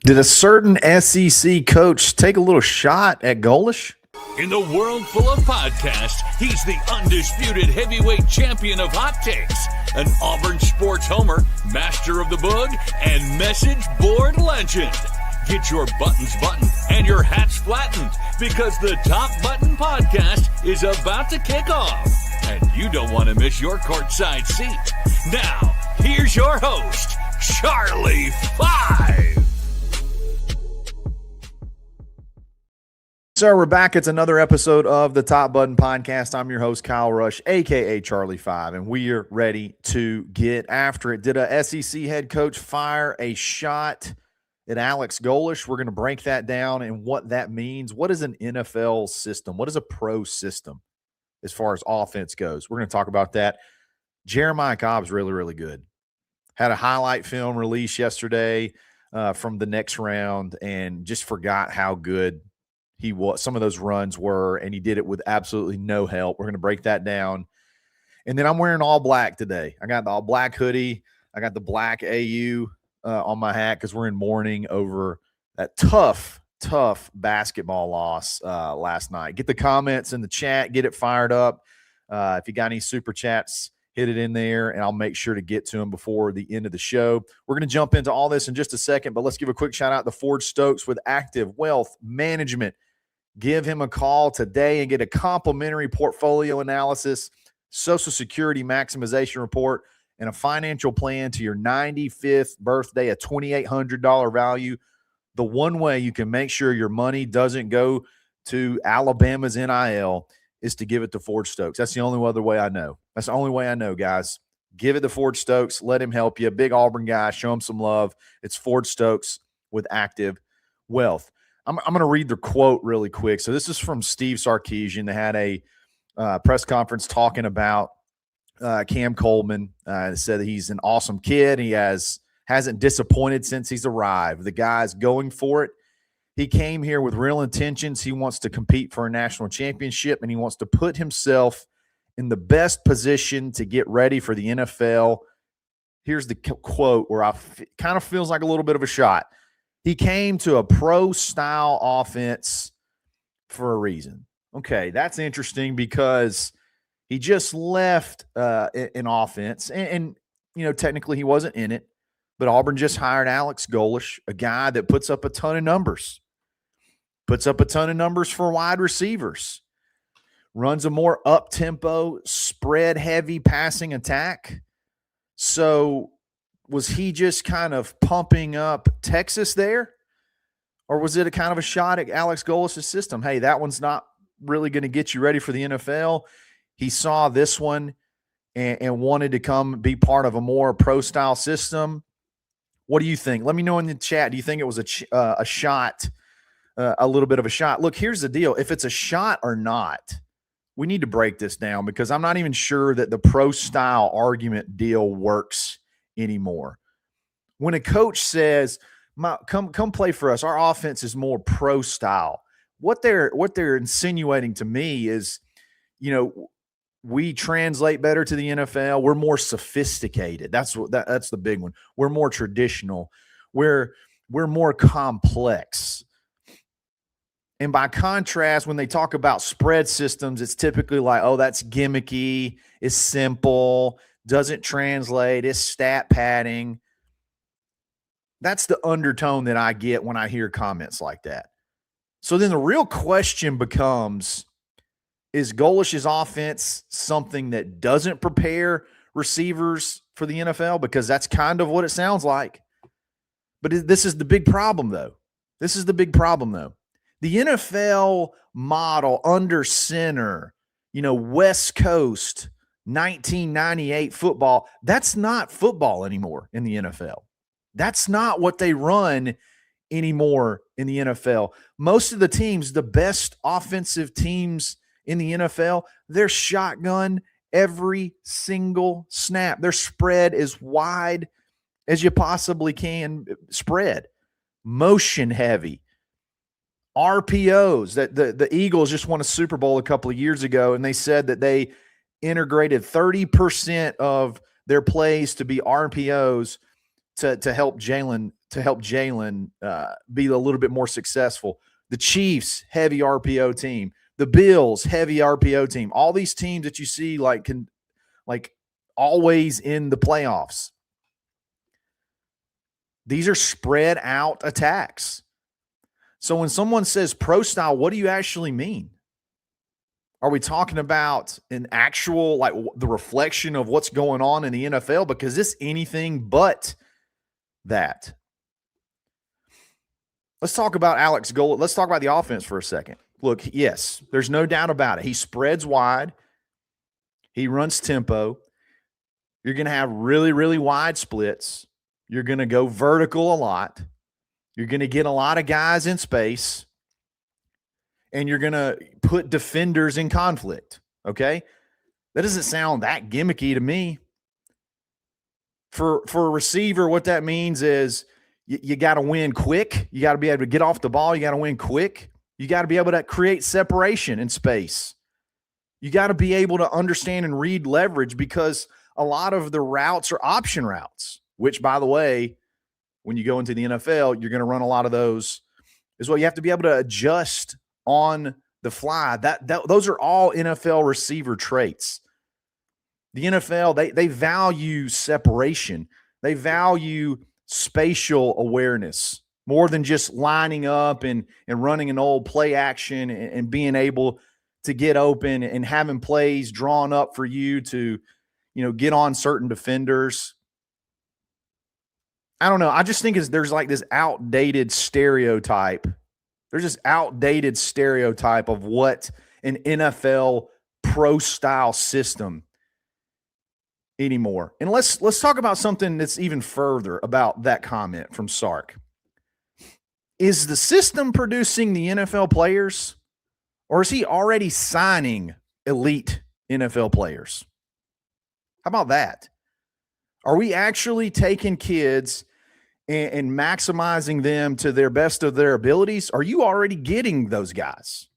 Did a certain SEC coach take a little shot at Golesh? In the world full of podcasts, he's the undisputed heavyweight champion of hot takes, an Auburn sports homer, master of the boog, and message board legend. Get your buttons buttoned and your hats flattened because the Top Button Podcast is about to kick off. And you don't want to miss your courtside seat. Now, here's your host, Charlie Five. So we're back. It's another episode of the Top Button Podcast. I'm your host, Kyle Rush, a.k.a. Charlie Five, and we are ready to get after it. Did a SEC head coach fire a shot at Alex Golesh? We're going to break that down and what that means. What is an NFL system? What is a pro system as far as offense goes? We're going to talk about that. Jeremiah Cobb's really, really good. Had a highlight film release yesterday from the next round and just forgot how good some of those runs were, and he did it with absolutely no help. We're going to break that down. And then I'm wearing all black today. I got the all black hoodie. I got the black AU on my hat because we're in mourning over that tough basketball loss last night. Get the comments in the chat. Get it fired up. If you got any super chats, hit it in there, and I'll make sure to get to them before the end of the show. We're going to jump into all this in just a second, but let's give a quick shout-out to Ford Stokes with Active Wealth Management. Give him a call today and get a complimentary portfolio analysis, Social Security maximization report, and a financial plan to your 95th birthday, a $2,800 value. The one way you can make sure your money doesn't go to Alabama's NIL is to give it to Ford Stokes. That's the only other way I know. That's the only way I know, guys. Give it to Ford Stokes. Let him help you. Big Auburn guy. Show him some love. It's Ford Stokes with Active Wealth. I'm going to read the quote really quick. So this is from Steve Sarkisian. They had a press conference talking about Cam Coleman. Said that he's an awesome kid. He hasn't disappointed since he's arrived. The guy's going for it. He came here with real intentions. He wants to compete for a national championship, and he wants to put himself in the best position to get ready for the NFL. Here's the quote where kind of feels like a little bit of a shot. He came to a pro-style offense for a reason. Okay, that's interesting because he just left an offense, and you know, technically he wasn't in it, but Auburn just hired Alex Golesh, a guy that puts up a ton of numbers. Puts up a ton of numbers for wide receivers. Runs a more up-tempo, spread-heavy passing attack. So was he just kind of pumping up Texas there? Or was it a kind of a shot at Alex Golesh's system? Hey, that one's not really going to get you ready for the NFL. He saw this one and wanted to come be part of a more pro-style system. What do you think? Let me know in the chat. Do you think it was a shot, a little bit of a shot? Look, here's the deal. If it's a shot or not, we need to break this down because I'm not even sure that the pro-style argument deal works anymore. When a coach says, come play for us, our offense is more pro-style, what they're insinuating to me is, you know, we translate better to the NFL. We're more sophisticated. That's the big one. We're more traditional. We're more complex. And by contrast, when they talk about spread systems, it's typically like, oh, that's gimmicky, it's simple, doesn't translate, it's stat padding. That's the undertone that I get when I hear comments like that. So then the real question becomes, is Golesh's offense something that doesn't prepare receivers for the NFL? Because that's kind of what it sounds like. But this is the big problem, though. The NFL model under center, you know, West Coast, 1998 football, that's not football anymore in the NFL. That's not what they run anymore in the NFL. Most of the teams, the best offensive teams in the NFL, they're shotgun every single snap. Their spread as wide as you possibly can spread. Motion heavy. RPOs. That the Eagles just won a Super Bowl a couple of years ago, and they said that they integrated 30% of their plays to be RPOs to help Jalen to help Jalen be a little bit more successful. The Chiefs, heavy RPO team. The Bills, heavy RPO team. All these teams that you see can always in the playoffs. These are spread out attacks. So when someone says pro style, what do you actually mean? Are we talking about an actual, the reflection of what's going on in the NFL? Because it's anything but that. Let's talk about Alex Golesh. Let's talk about the offense for a second. Look, yes, there's no doubt about it. He spreads wide. He runs tempo. You're going to have really, really wide splits. You're going to go vertical a lot. You're going to get a lot of guys in space. And you're going to put defenders in conflict, okay? That doesn't sound that gimmicky to me. For a receiver, what that means is you got to win quick. You got to be able to get off the ball. You got to win quick. You got to be able to create separation in space. You got to be able to understand and read leverage, because a lot of the routes are option routes, which, by the way, when you go into the NFL, you're going to run a lot of those as well. You have to be able to adjust on the fly. Those are all NFL receiver traits. The NFL, they value separation. They value spatial awareness more than just lining up and running an old play action and being able to get open and having plays drawn up for you to, get on certain defenders. I don't know. I just think there's this outdated stereotype. There's this outdated stereotype of what an NFL pro-style system anymore. And let's talk about something that's even further about that comment from Sark. Is the system producing the NFL players, or is he already signing elite NFL players? How about that? Are we actually taking kids and maximizing them to their best of their abilities? Are you already getting those guys?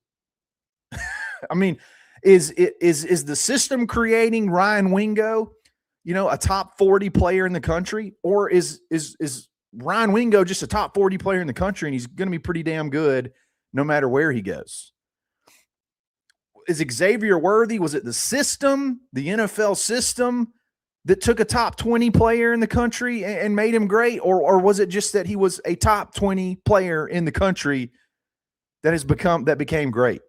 I mean, is the system creating Ryan Wingo, a top 40 player in the country? Or is Ryan Wingo just a top 40 player in the country and he's going to be pretty damn good no matter where he goes? Is Xavier Worthy, was it the system, the NFL system, that took a top 20 player in the country and made him great? Or was it just that he was a top 20 player in the country that became great?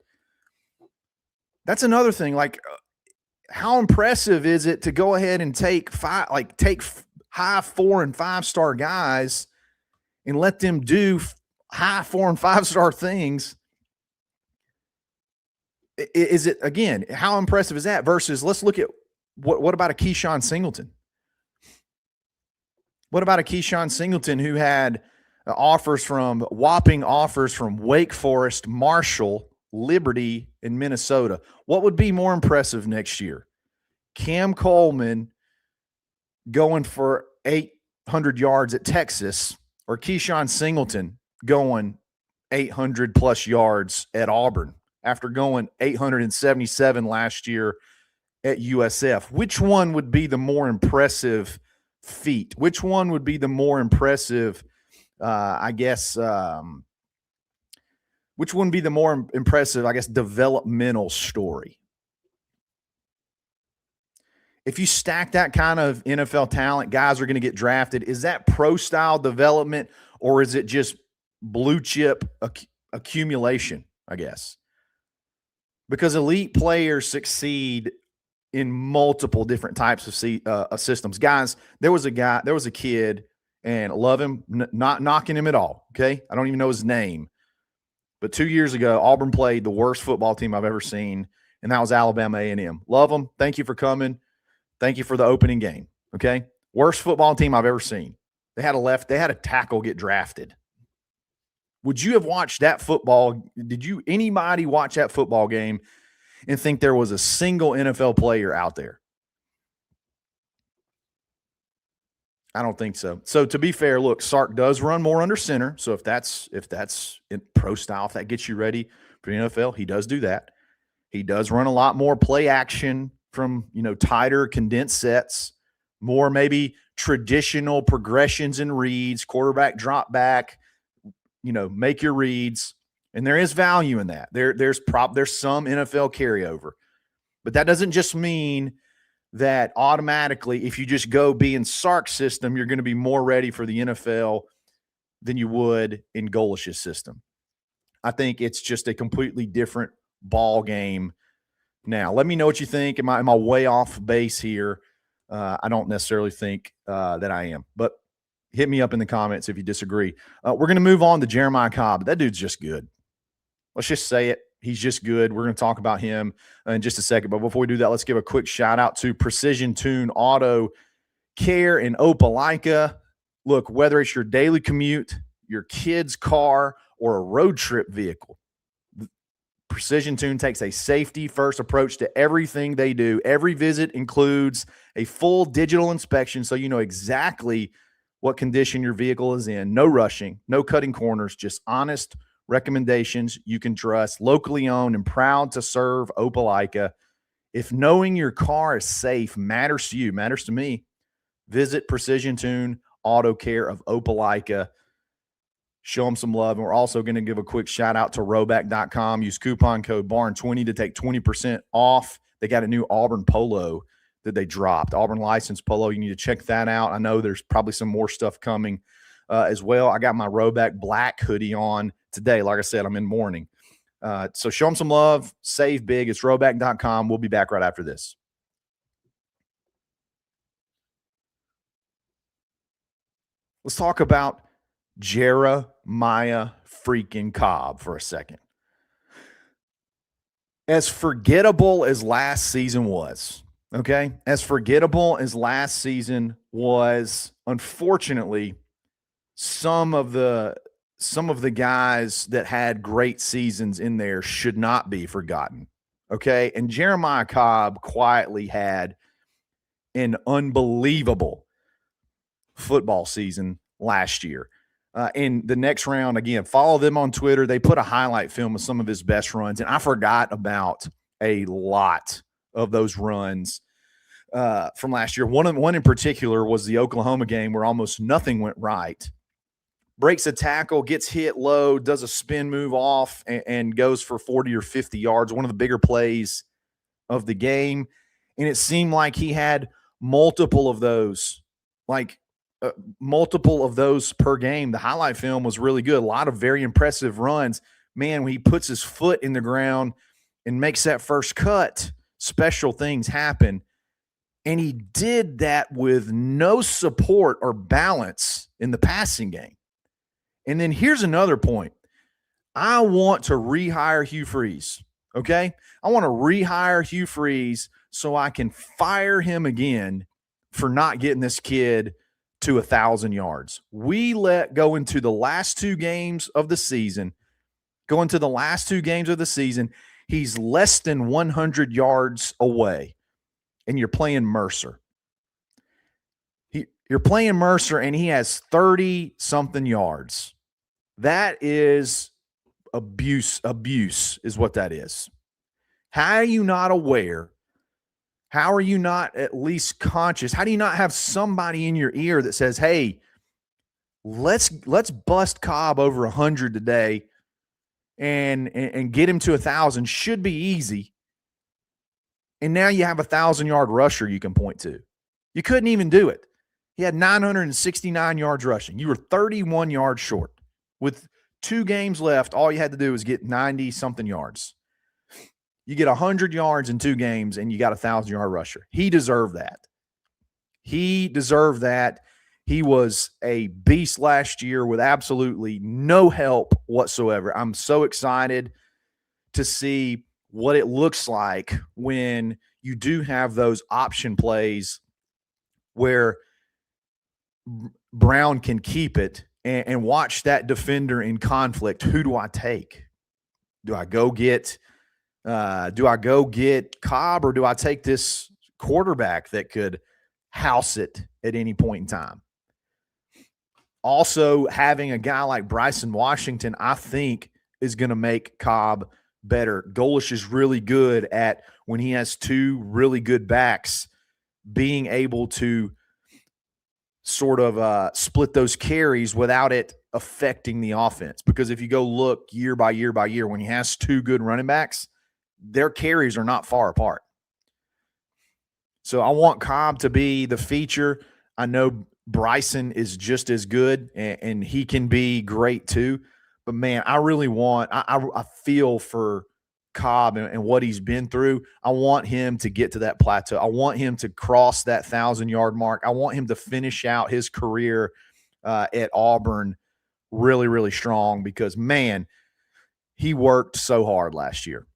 That's another thing. How impressive is it to go ahead and take high 4 and 5 star guys and let them do high 4 and 5 star things? Is it, again, how impressive is that versus, let's look at what about a Keyshawn Singleton? What about a Keyshawn Singleton who had whopping offers from Wake Forest, Marshall, Liberty, and Minnesota? What would be more impressive next year? Cam Coleman going for 800 yards at Texas, or Keyshawn Singleton going 800 plus yards at Auburn after going 877 last year at USF? Which one would be the more impressive feat? Which one would be the more impressive, which one would be the more impressive, developmental story? If you stack that kind of NFL talent, guys are going to get drafted. Is that pro-style development, or is it just blue chip accumulation, I guess? Because elite players succeed in multiple different types of systems. Guys, there was a kid, and I love him, not knocking him at all, okay? I don't even know his name. But 2 years ago, Auburn played the worst football team I've ever seen, and that was Alabama A&M. Love them. Thank you for coming. Thank you for the opening game, okay? Worst football team I've ever seen. They had a tackle get drafted. Would you have watched that football? Anybody watch that football game and think there was a single NFL player out there? I don't think so. So to be fair, look, Sark does run more under center. So if that's in pro style, if that gets you ready for the NFL, he does do that. He does run a lot more play action from, tighter condensed sets, more maybe traditional progressions and reads, quarterback drop back, make your reads. And there is value in that. There's some NFL carryover. But that doesn't just mean that automatically, if you just go be in Sark's system, you're going to be more ready for the NFL than you would in Golesh's system. I think it's just a completely different ball game. Now, let me know what you think. Am I way off base here? I don't necessarily think that I am, but hit me up in the comments if you disagree. We're going to move on to Jeremiah Cobb. That dude's just good. Let's just say it. He's just good. We're going to talk about him in just a second. But before we do that, let's give a quick shout out to Precision Tune Auto Care in Opelika. Look, whether it's your daily commute, your kid's car, or a road trip vehicle, Precision Tune takes a safety-first approach to everything they do. Every visit includes a full digital inspection so you know exactly what condition your vehicle is in. No rushing, no cutting corners, just honest recommendations you can trust. Locally owned and proud to serve Opelika. If knowing your car is safe matters to you, matters to me, visit Precision Tune Auto Care of Opelika. Show them some love. And we're also going to give a quick shout out to Roback.com. Use coupon code BARN20 to take 20% off. They got a new Auburn polo that they dropped. Auburn licensed polo. You need to check that out. I know there's probably some more stuff coming as well. I got my Roback black hoodie on today. Like I said, I'm in mourning. So show them some love. Save big. It's Roback.com. We'll be back right after this. Let's talk about Jeremiah freaking Cobb for a second. As forgettable as last season was, okay? As forgettable as last season was, unfortunately, some of the guys that had great seasons in there should not be forgotten, okay? And Jeremiah Cobb quietly had an unbelievable football season last year. In the next round, again, follow them on Twitter. They put a highlight film of some of his best runs, and I forgot about a lot of those runs from last year. One in particular was the Oklahoma game where almost nothing went right. Breaks a tackle, gets hit low, does a spin move off, and goes for 40 or 50 yards, one of the bigger plays of the game. And it seemed like he had multiple of those per game. The highlight film was really good. A lot of very impressive runs. Man, when he puts his foot in the ground and makes that first cut, special things happen. And he did that with no support or balance in the passing game. And then here's another point. I want to rehire Hugh Freeze, okay? I want to rehire Hugh Freeze so I can fire him again for not getting this kid to 1,000 yards. We let go into the last two games of the season. He's less than 100 yards away, and you're playing Mercer. You're playing Mercer, and he has 30-something yards. That is abuse is what that is. How are you not aware? How are you not at least conscious? How do you not have somebody in your ear that says, hey, let's bust Cobb over 100 today and get him to 1,000? Should be easy. And now you have a 1,000-yard rusher you can point to. You couldn't even do it. He had 969 yards rushing. You were 31 yards short. With 2 games left, all you had to do was get 90-something yards. You get 100 yards in 2 games, and you got a 1,000-yard rusher. He deserved that. He was a beast last year with absolutely no help whatsoever. I'm so excited to see what it looks like when you do have those option plays where Brown can keep it and watch that defender in conflict. Who do I take? Do I go get Cobb, or do I take this quarterback that could house it at any point in time? Also, having a guy like Bryson Washington, I think, is going to make Cobb better. Golesh is really good at, when he has 2 really good backs, being able to sort of split those carries without it affecting the offense. Because if you go look year by year by year, when he has two good running backs, their carries are not far apart. So I want Cobb to be the feature. I know Bryson is just as good, and he can be great too. But, man, I really want – I feel for Cobb and what he's been through. I want him to get to that plateau. I want him to cross that 1,000-yard mark. I want him to finish out his career at Auburn really, really strong because, man, he worked so hard last year.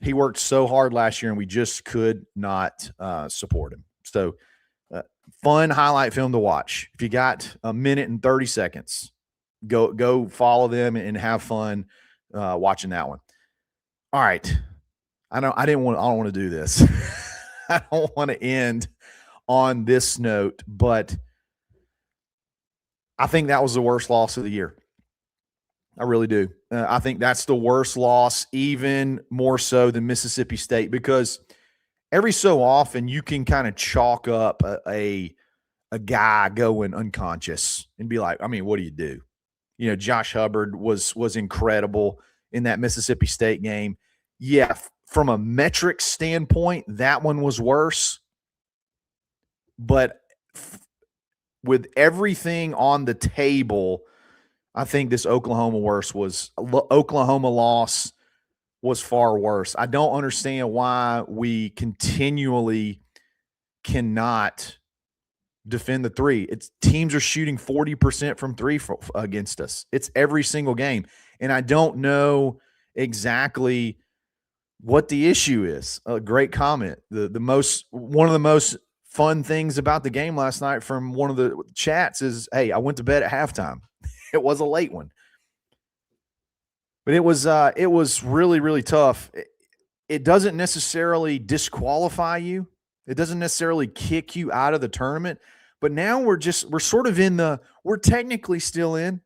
He worked so hard last year, and we just could not support him. So, fun highlight film to watch. If you got a minute and 30 seconds, go follow them and have fun watching that one. All right. I don't want to do this. I don't want to end on this note, but I think that was the worst loss of the year. I really do. I think that's the worst loss, even more so than Mississippi State, because every so often you can kind of chalk up a guy going unconscious and be like, I mean, what do you do? You know, Josh Hubbard was incredible in that Mississippi State game. Yeah, from a metric standpoint, that one was worse. But with everything on the table, I think this Oklahoma loss was far worse. I don't understand why we continually cannot defend the three. Teams are shooting 40% from three against us. It's every single game. And I don't know exactly what the issue is. A great comment. One of the most fun things about the game last night from one of the chats is, hey, I went to bed at halftime. It was a late one. But it was really, really tough. It doesn't necessarily disqualify you. It doesn't necessarily kick you out of the tournament. But now we're technically still in.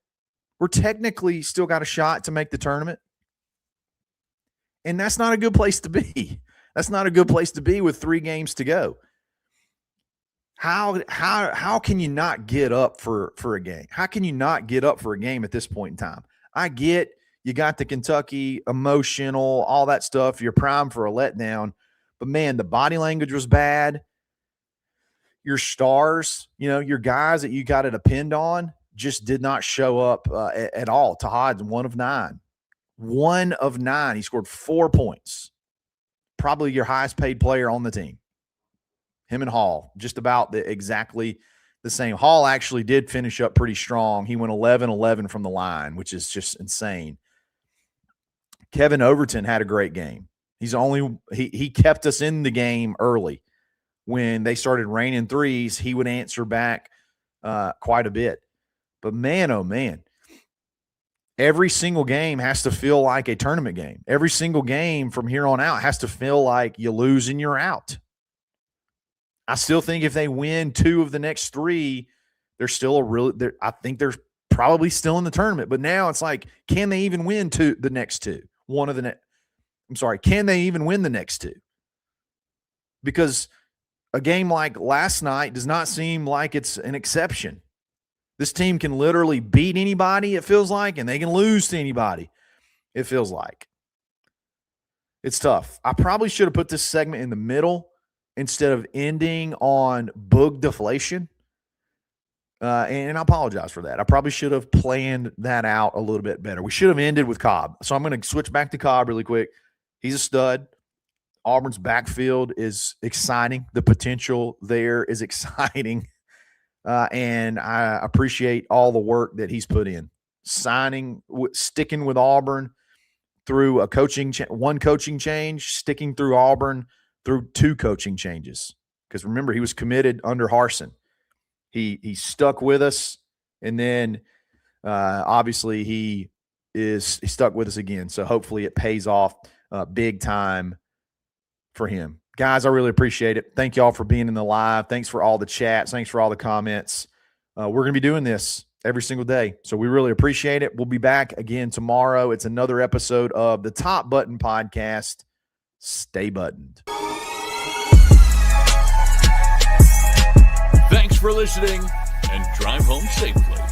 We're technically still got a shot to make the tournament. And that's not a good place to be. That's not a good place to be with 3 games to go. How can you not get up for a game? How can you not get up for a game at this point in time? I get you got the Kentucky emotional, all that stuff. You're primed for a letdown. But, man, the body language was bad. Your stars, your guys that you got to depend on just did not show up at all. Tahad's 1 of 9. 1 of 9. He scored 4 points. Probably your highest paid player on the team. Him and Hall, just about exactly the same. Hall actually did finish up pretty strong. He went 11-11 from the line, which is just insane. Kevin Overton had a great game. He kept us in the game early. When they started raining threes, he would answer back quite a bit. But, man, oh, man, every single game has to feel like a tournament game. Every single game from here on out has to feel like you lose and you're out. I still think if they win 2 of the next 3, they're still I think they're probably still in the tournament. But now it's like, can they even win the next 2? Can they even win the next 2? Because a game like last night does not seem like it's an exception. This team can literally beat anybody, it feels like, and they can lose to anybody, it feels like. It's tough. I probably should have put this segment in the middle instead of ending on boog deflation. And I apologize for that. I probably should have planned that out a little bit better. We should have ended with Cobb. So I'm going to switch back to Cobb really quick. He's a stud. Auburn's backfield is exciting. The potential there is exciting. And I appreciate all the work that he's put in. Sticking with Auburn through one coaching change, sticking through Auburn through 2 coaching changes. Because remember, he was committed under Harsin. He stuck with us, and then obviously he stuck with us again. So hopefully it pays off big time for him. Guys, I really appreciate it. Thank y'all for being in the live. Thanks for all the chats. Thanks for all the comments. We're going to be doing this every single day, so we really appreciate it. We'll be back again tomorrow. It's another episode of the Top Button Podcast. Stay buttoned. Thanks for listening and drive home safely.